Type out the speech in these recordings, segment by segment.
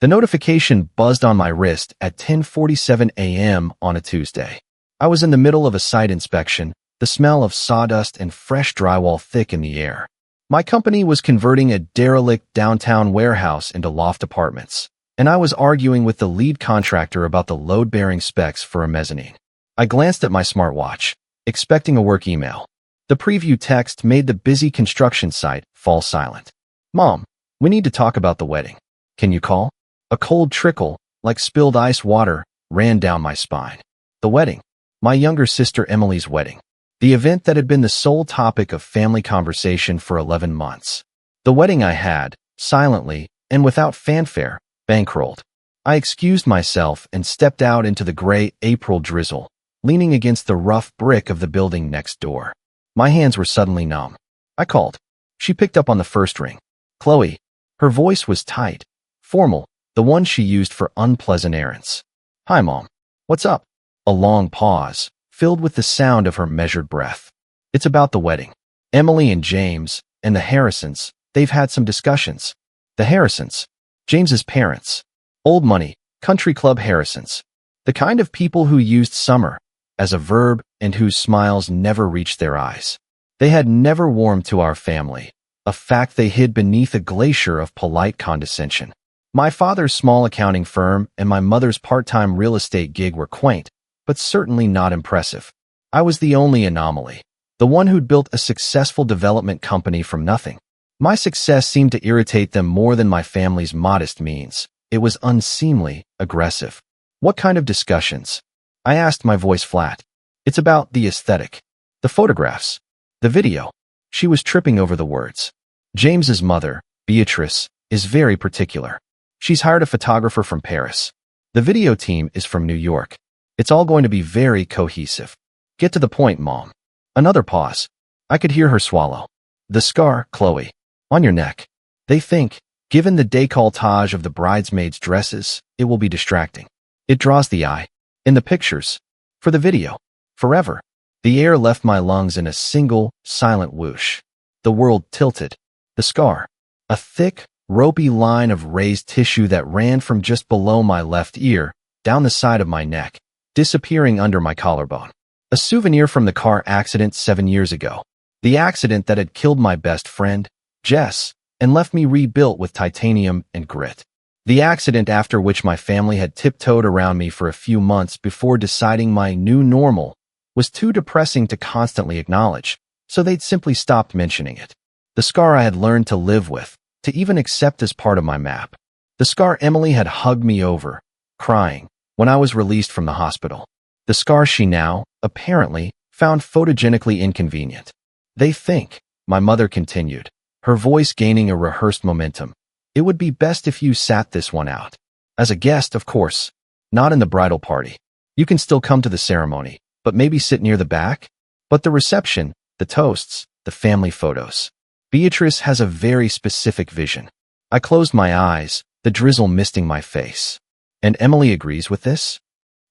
The notification buzzed on my wrist at 10:47 a.m. on a Tuesday. I was in the middle of a site inspection, the smell of sawdust and fresh drywall thick in the air. My company was converting a derelict downtown warehouse into loft apartments, and I was arguing with the lead contractor about the load-bearing specs for a mezzanine. I glanced at my smartwatch, expecting a work email. The preview text made the busy construction site fall silent. "Mom, we need to talk about the wedding. Can you call?" A cold trickle, like spilled ice water, ran down my spine. The wedding. My younger sister Emily's wedding. The event that had been the sole topic of family conversation for 11 months. The wedding I had, silently, and without fanfare, bankrolled. I excused myself and stepped out into the gray April drizzle, leaning against the rough brick of the building next door. My hands were suddenly numb. I called. She picked up on the first ring. "Chloe." Her voice was tight, formal, the one she used for unpleasant errands. "Hi, Mom. What's up?" A long pause, filled with the sound of her measured breath. "It's about the wedding. Emily and James, and the Harrisons, they've had some discussions." The Harrisons. James's parents. Old money, country club Harrisons. The kind of people who used summer as a verb and whose smiles never reached their eyes. They had never warmed to our family, a fact they hid beneath a glacier of polite condescension. My father's small accounting firm and my mother's part-time real estate gig were quaint, but certainly not impressive. I was the only anomaly, the one who'd built a successful development company from nothing. My success seemed to irritate them more than my family's modest means. It was unseemly, aggressive. "What kind of discussions?" I asked, my voice flat. "It's about the aesthetic. The photographs. The video." She was tripping over the words. James's mother, Beatrice, is very particular. She's hired a photographer from Paris. The video team is from New York. It's all going to be very cohesive. "Get to the point, Mom." Another pause. I could hear her swallow. "The scar, Chloe. On your neck. They think, given the décolletage of the bridesmaids' dresses, it will be distracting. It draws the eye. In the pictures. For the video. Forever." The air left my lungs in a single, silent whoosh. The world tilted. The scar. A thick, ropey line of raised tissue that ran from just below my left ear, down the side of my neck, disappearing under my collarbone. A souvenir from the car accident 7 years ago. The accident that had killed my best friend, Jess, and left me rebuilt with titanium and grit. The accident after which my family had tiptoed around me for a few months before deciding my new normal was too depressing to constantly acknowledge, so they'd simply stopped mentioning it. The scar I had learned to live with, to even accept as part of my map. The scar Emily had hugged me over, crying, when I was released from the hospital. The scar she now, apparently, found photogenically inconvenient. "They think," my mother continued, her voice gaining a rehearsed momentum, "it would be best if you sat this one out. As a guest, of course. Not in the bridal party. You can still come to the ceremony, but maybe sit near the back. But the reception, the toasts, the family photos. Beatrice has a very specific vision." I closed my eyes, the drizzle misting my face. "And Emily agrees with this?"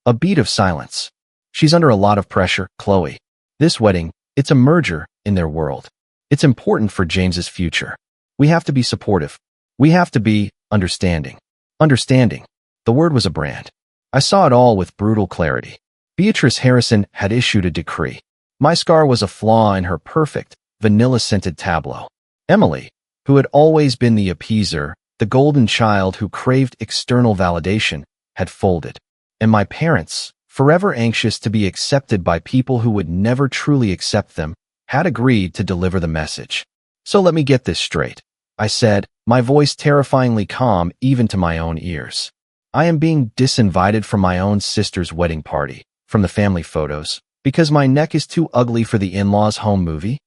A beat of silence. "She's under a lot of pressure, Chloe. This wedding, it's a merger in their world. It's important for James's future. We have to be supportive. We have to be understanding." Understanding. The word was a brand. I saw it all with brutal clarity. Beatrice Harrison had issued a decree. My scar was a flaw in her perfect, vanilla-scented tableau. Emily, who had always been the appeaser, the golden child who craved external validation, had folded. And my parents, forever anxious to be accepted by people who would never truly accept them, had agreed to deliver the message. "So let me get this straight," I said, my voice terrifyingly calm even to my own ears. "I am being disinvited from my own sister's wedding party, from the family photos, because my neck is too ugly for the in-laws' home movie?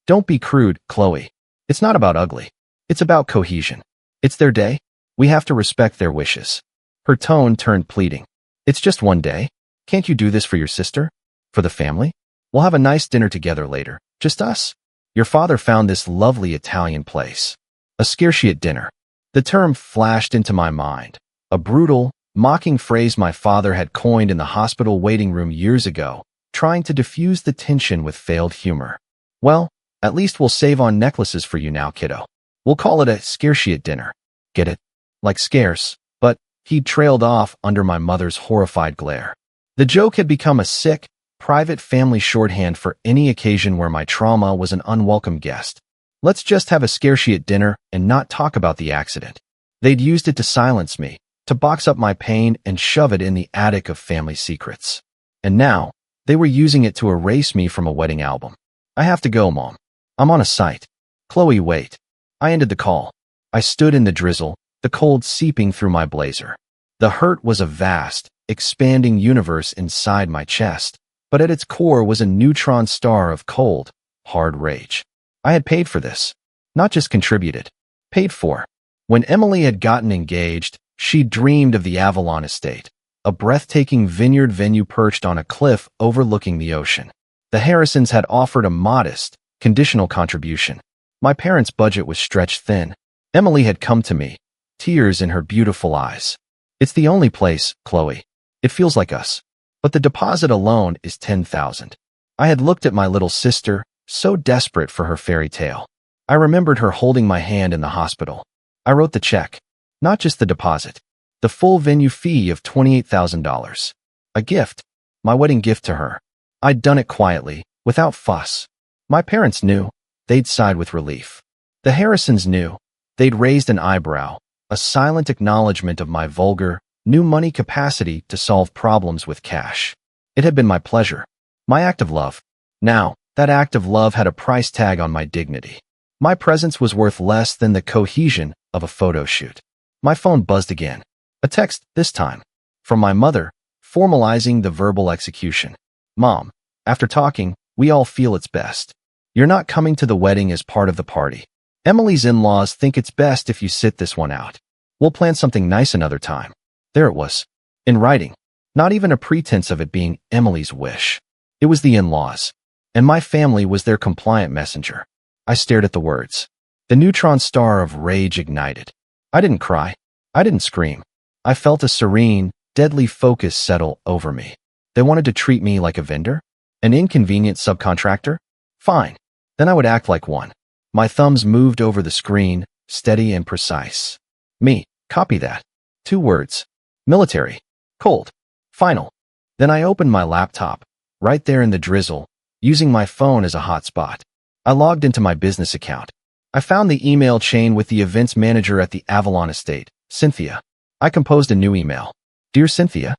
Don't be crude, Chloe. It's not about ugly. It's about cohesion. It's their day. We have to respect their wishes." Her tone turned pleading. "It's just one day. Can't you do this for your sister? For the family? We'll have a nice dinner together later. Just us. Your father found this lovely Italian place. A scarciate dinner." The term flashed into my mind. A brutal, mocking phrase my father had coined in the hospital waiting room years ago, trying to diffuse the tension with failed humor. "Well, at least we'll save on necklaces for you now, kiddo. We'll call it a scarciate dinner. Get it? Like scarce, but He trailed off under my mother's horrified glare. The joke had become a sick, private family shorthand for any occasion where my trauma was an unwelcome guest. Let's just have a scarcity at dinner and not talk about the accident. They'd used it to silence me, to box up my pain and shove it in the attic of family secrets. And now, they were using it to erase me from a wedding album. I have to go, Mom. I'm on a site. Chloe, wait. I ended the call. I stood in the drizzle, the cold seeping through my blazer. The hurt was a vast, expanding universe inside my chest, but at its core was a neutron star of cold, hard rage. I had paid for this. Not just contributed. Paid for. When Emily had gotten engaged, she dreamed of the Avalon estate, a breathtaking vineyard venue perched on a cliff overlooking the ocean. The Harrisons had offered a modest, conditional contribution. My parents' budget was stretched thin. Emily had come to me, tears in her beautiful eyes. It's the only place, Chloe. It feels like us. But the deposit alone is $10,000. I had looked at my little sister, so desperate for her fairy tale. I remembered her holding my hand in the hospital. I wrote the check. Not just the deposit. The full venue fee of $28,000. A gift. My wedding gift to her. I'd done it quietly, without fuss. My parents knew. They'd sighed with relief. The Harrisons knew. They'd raised an eyebrow, a silent acknowledgement of my vulgar, new money capacity to solve problems with cash. It had been my pleasure. My act of love. Now, that act of love had a price tag on my dignity. My presence was worth less than the cohesion of a photo shoot. My phone buzzed again. A text, this time. From my mother, formalizing the verbal execution. Mom, after talking, we all feel it's best. You're not coming to the wedding as part of the party. Emily's in-laws think it's best if you sit this one out. We'll plan something nice another time. There it was. In writing. Not even a pretense of it being Emily's wish. It was the in-laws. And my family was their compliant messenger. I stared at the words. The neutron star of rage ignited. I didn't cry. I didn't scream. I felt a serene, deadly focus settle over me. They wanted to treat me like a vendor? An inconvenient subcontractor? Fine. Then I would act like one. My thumbs moved over the screen, steady and precise. Me, copy that. 2 words. Military. Cold. Final. Then I opened my laptop, right there in the drizzle, using my phone as a hotspot. I logged into my business account. I found the email chain with the events manager at the Avalon estate, Cynthia. I composed a new email. Dear Cynthia,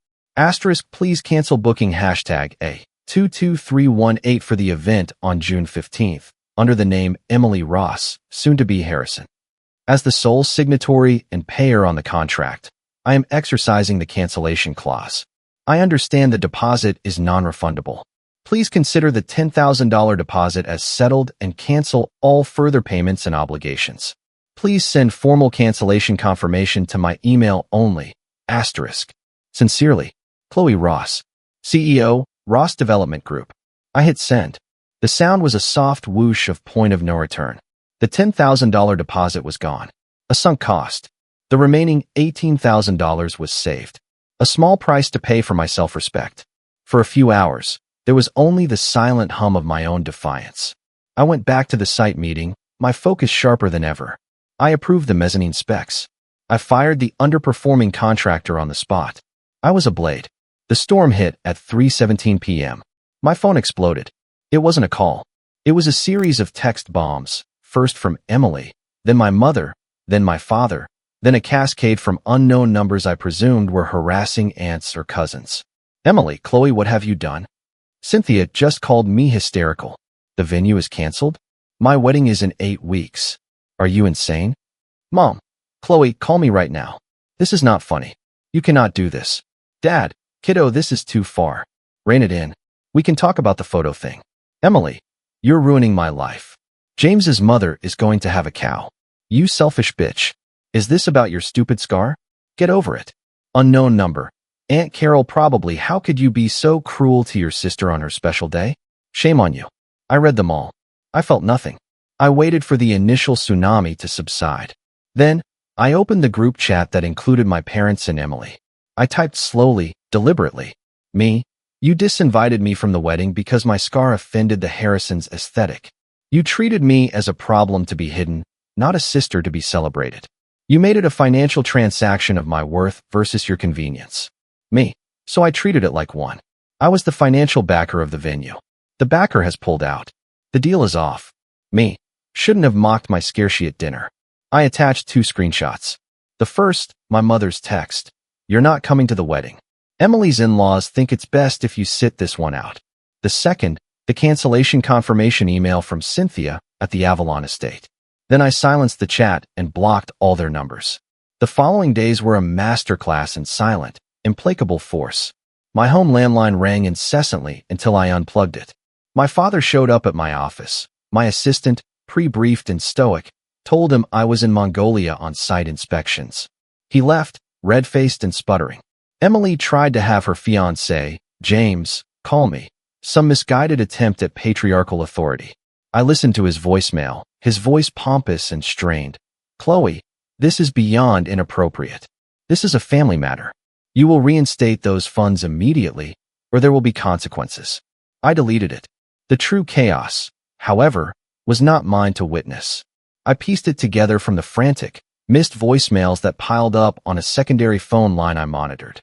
please cancel booking #A22318 for the event on June 15th, under the name Emily Ross, soon-to-be Harrison. As the sole signatory and payer on the contract, I am exercising the cancellation clause. I understand the deposit is non-refundable. Please consider the $10,000 deposit as settled and cancel all further payments and obligations. Please send formal cancellation confirmation to my email only, *. Sincerely, Chloe Ross, CEO, Ross Development Group. I hit send. The sound was a soft whoosh of point of no return. The $10,000 deposit was gone. A sunk cost. The remaining $18,000 was saved. A small price to pay for my self-respect. For a few hours, there was only the silent hum of my own defiance. I went back to the site meeting, my focus sharper than ever. I approved the mezzanine specs. I fired the underperforming contractor on the spot. I was ablaze. The storm hit at 3:17 p.m. My phone exploded. It wasn't a call. It was a series of text bombs, first from Emily, then my mother, then my father, then a cascade from unknown numbers I presumed were harassing aunts or cousins. Emily, Chloe, what have you done? Cynthia just called me hysterical. The venue is canceled? My wedding is in 8 weeks. Are you insane? Mom, Chloe, call me right now. This is not funny. You cannot do this. Dad, kiddo, this is too far. Rein it in. We can talk about the photo thing. Emily, you're ruining my life. James's mother is going to have a cow. You selfish bitch. Is this about your stupid scar? Get over it. Unknown number. Aunt Carol probably. How could you be so cruel to your sister on her special day? Shame on you. I read them all. I felt nothing. I waited for the initial tsunami to subside. Then, I opened the group chat that included my parents and Emily. I typed slowly, deliberately. Me, you disinvited me from the wedding because my scar offended the Harrisons' aesthetic. You treated me as a problem to be hidden, not a sister to be celebrated. You made it a financial transaction of my worth versus your convenience. Me. So I treated it like one. I was the financial backer of the venue. The backer has pulled out. The deal is off. Me. Shouldn't have mocked my scarcity at dinner. I attached 2 screenshots. The first, my mother's text. You're not coming to the wedding. Emily's in-laws think it's best if you sit this one out. The second, the cancellation confirmation email from Cynthia at the Avalon estate. Then I silenced the chat and blocked all their numbers. The following days were a masterclass in silent, implacable force. My home landline rang incessantly until I unplugged it. My father showed up at my office. My assistant, pre-briefed and stoic, told him I was in Mongolia on site inspections. He left, red-faced and sputtering. Emily tried to have her fiancé, James, call me. Some misguided attempt at patriarchal authority. I listened to his voicemail, his voice pompous and strained. Chloe, this is beyond inappropriate. This is a family matter. You will reinstate those funds immediately, or there will be consequences. I deleted it. The true chaos, however, was not mine to witness. I pieced it together from the frantic, missed voicemails that piled up on a secondary phone line I monitored.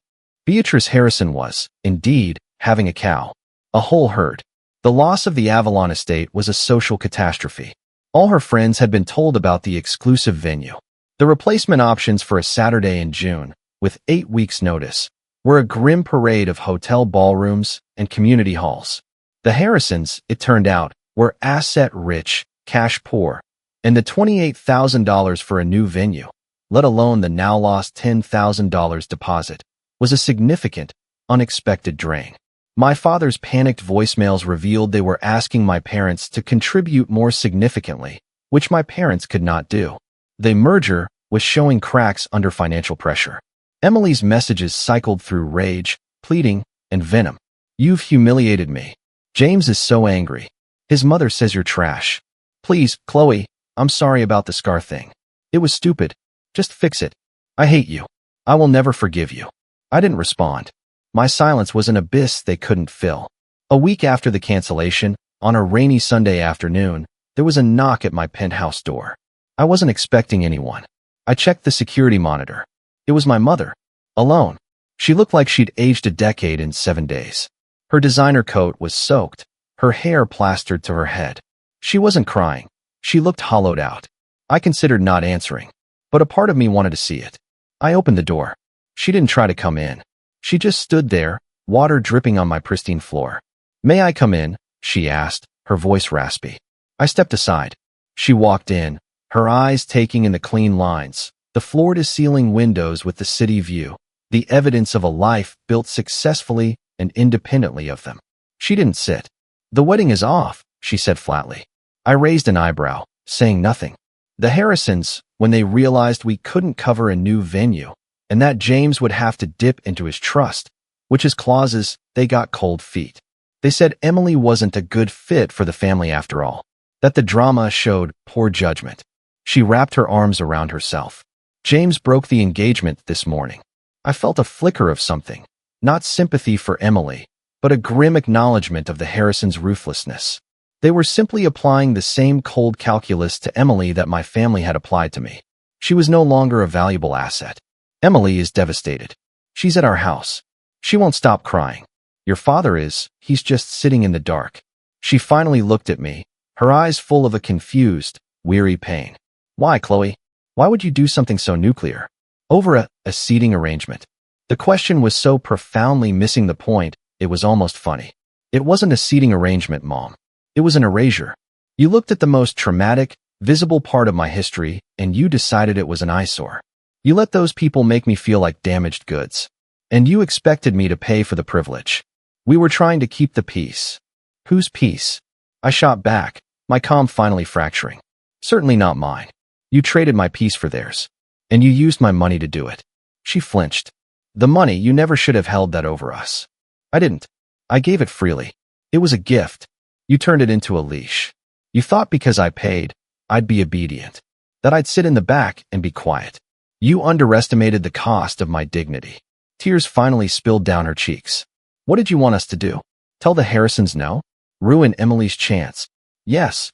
Beatrice Harrison was, indeed, having a cow. A whole herd. The loss of the Avalon estate was a social catastrophe. All her friends had been told about the exclusive venue. The replacement options for a Saturday in June, with 8 weeks' notice, were a grim parade of hotel ballrooms and community halls. The Harrisons, it turned out, were asset-rich, cash-poor, and the $28,000 for a new venue, let alone the now-lost $10,000 deposit, was a significant, unexpected drain. My father's panicked voicemails revealed they were asking my parents to contribute more significantly, which my parents could not do. The merger was showing cracks under financial pressure. Emily's messages cycled through rage, pleading, and venom. You've humiliated me. James is so angry. His mother says you're trash. Please, Chloe, I'm sorry about the scar thing. It was stupid. Just fix it. I hate you. I will never forgive you. I didn't respond. My silence was an abyss they couldn't fill. A week after the cancellation, on a rainy Sunday afternoon, there was a knock at my penthouse door. I wasn't expecting anyone. I checked the security monitor. It was my mother. Alone. She looked like she'd aged a decade in 7 days. Her designer coat was soaked, her hair plastered to her head. She wasn't crying. She looked hollowed out. I considered not answering, but a part of me wanted to see it. I opened the door. She didn't try to come in. She just stood there, water dripping on my pristine floor. May I come in? She asked, her voice raspy. I stepped aside. She walked in, her eyes taking in the clean lines, the floor-to-ceiling windows with the city view, the evidence of a life built successfully and independently of them. She didn't sit. The wedding is off, she said flatly. I raised an eyebrow, saying nothing. The Harrisons, when they realized we couldn't cover a new venue, and that James would have to dip into his trust, which is clauses, they got cold feet. They said Emily wasn't a good fit for the family after all, that the drama showed poor judgment. She wrapped her arms around herself. James broke the engagement this morning. I felt a flicker of something, not sympathy for Emily, but a grim acknowledgement of the Harrisons' ruthlessness. They were simply applying the same cold calculus to Emily that my family had applied to me. She was no longer a valuable asset. Emily is devastated. She's at our house. She won't stop crying. Your father is, he's just sitting in the dark. She finally looked at me, her eyes full of a confused, weary pain. Why, Chloe? Why would you do something so nuclear? Over a seating arrangement. The question was so profoundly missing the point, it was almost funny. It wasn't a seating arrangement, Mom. It was an erasure. You looked at the most traumatic, visible part of my history, and you decided it was an eyesore. You let those people make me feel like damaged goods. And you expected me to pay for the privilege. We were trying to keep the peace. Whose peace? I shot back, my calm finally fracturing. Certainly not mine. You traded my peace for theirs. And you used my money to do it. She flinched. The money, you never should have held that over us. I didn't. I gave it freely. It was a gift. You turned it into a leash. You thought because I paid, I'd be obedient. That I'd sit in the back and be quiet. You underestimated the cost of my dignity. Tears finally spilled down her cheeks. What did you want us to do? Tell the Harrisons no? Ruin Emily's chance? Yes.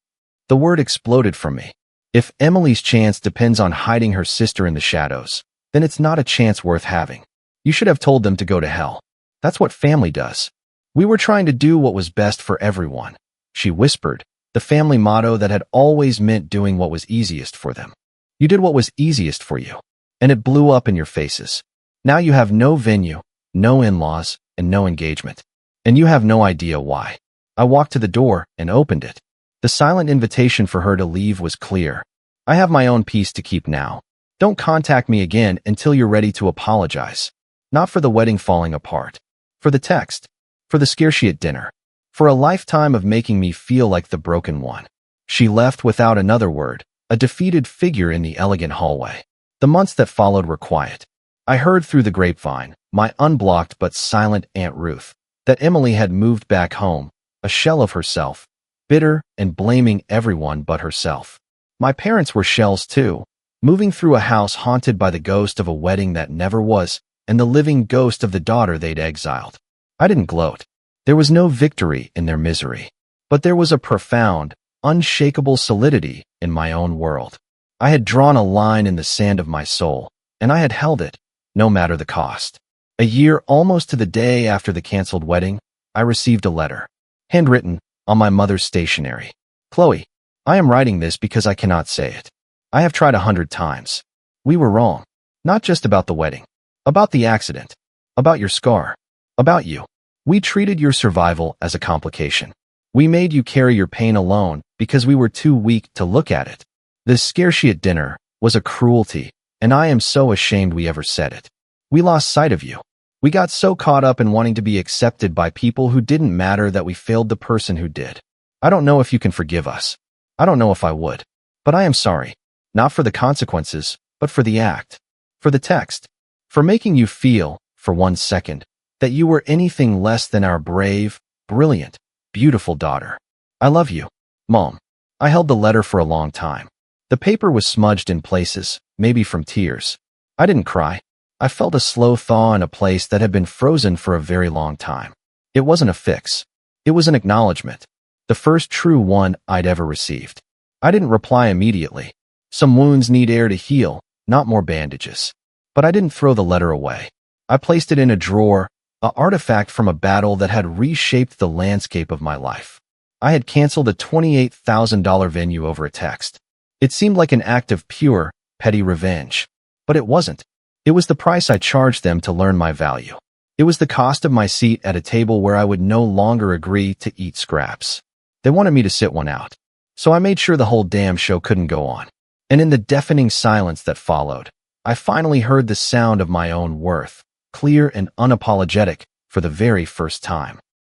The word exploded from me. If Emily's chance depends on hiding her sister in the shadows, then it's not a chance worth having. You should have told them to go to hell. That's what family does. We were trying to do what was best for everyone, she whispered, the family motto that had always meant doing what was easiest for them. You did what was easiest for you, and it blew up in your faces. Now you have no venue, no in-laws, and no engagement. And you have no idea why. I walked to the door and opened it. The silent invitation for her to leave was clear. I have my own peace to keep now. Don't contact me again until you're ready to apologize. Not for the wedding falling apart. For the text. For the scare she at dinner. For a lifetime of making me feel like the broken one. She left without another word, a defeated figure in the elegant hallway. The months that followed were quiet. I heard through the grapevine, my unblocked but silent Aunt Ruth, that Emily had moved back home, a shell of herself, bitter and blaming everyone but herself. My parents were shells too, moving through a house haunted by the ghost of a wedding that never was, and the living ghost of the daughter they'd exiled. I didn't gloat. There was no victory in their misery. But there was a profound, unshakable solidity in my own world. I had drawn a line in the sand of my soul, and I had held it, no matter the cost. A year almost to the day after the canceled wedding, I received a letter. Handwritten, on my mother's stationery. Chloe, I am writing this because I cannot say it. I have tried 100 times. We were wrong. Not just about the wedding. About the accident. About your scar. About you. We treated your survival as a complication. We made you carry your pain alone because we were too weak to look at it. This scare she at dinner was a cruelty, and I am so ashamed we ever said it. We lost sight of you. We got so caught up in wanting to be accepted by people who didn't matter that we failed the person who did. I don't know if you can forgive us. I don't know if I would. But I am sorry. Not for the consequences, but for the act. For the text. For making you feel, for 1 second, that you were anything less than our brave, brilliant, beautiful daughter. I love you, Mom. I held the letter for a long time. The paper was smudged in places, maybe from tears. I didn't cry. I felt a slow thaw in a place that had been frozen for a very long time. It wasn't a fix. It was an acknowledgement. The first true one I'd ever received. I didn't reply immediately. Some wounds need air to heal, not more bandages. But I didn't throw the letter away. I placed it in a drawer, an artifact from a battle that had reshaped the landscape of my life. I had canceled a $28,000 venue over a text. It seemed like an act of pure, petty revenge. But it wasn't. It was the price I charged them to learn my value. It was the cost of my seat at a table where I would no longer agree to eat scraps. They wanted me to sit one out. So I made sure the whole damn show couldn't go on. And in the deafening silence that followed, I finally heard the sound of my own worth, clear and unapologetic, for the very first time.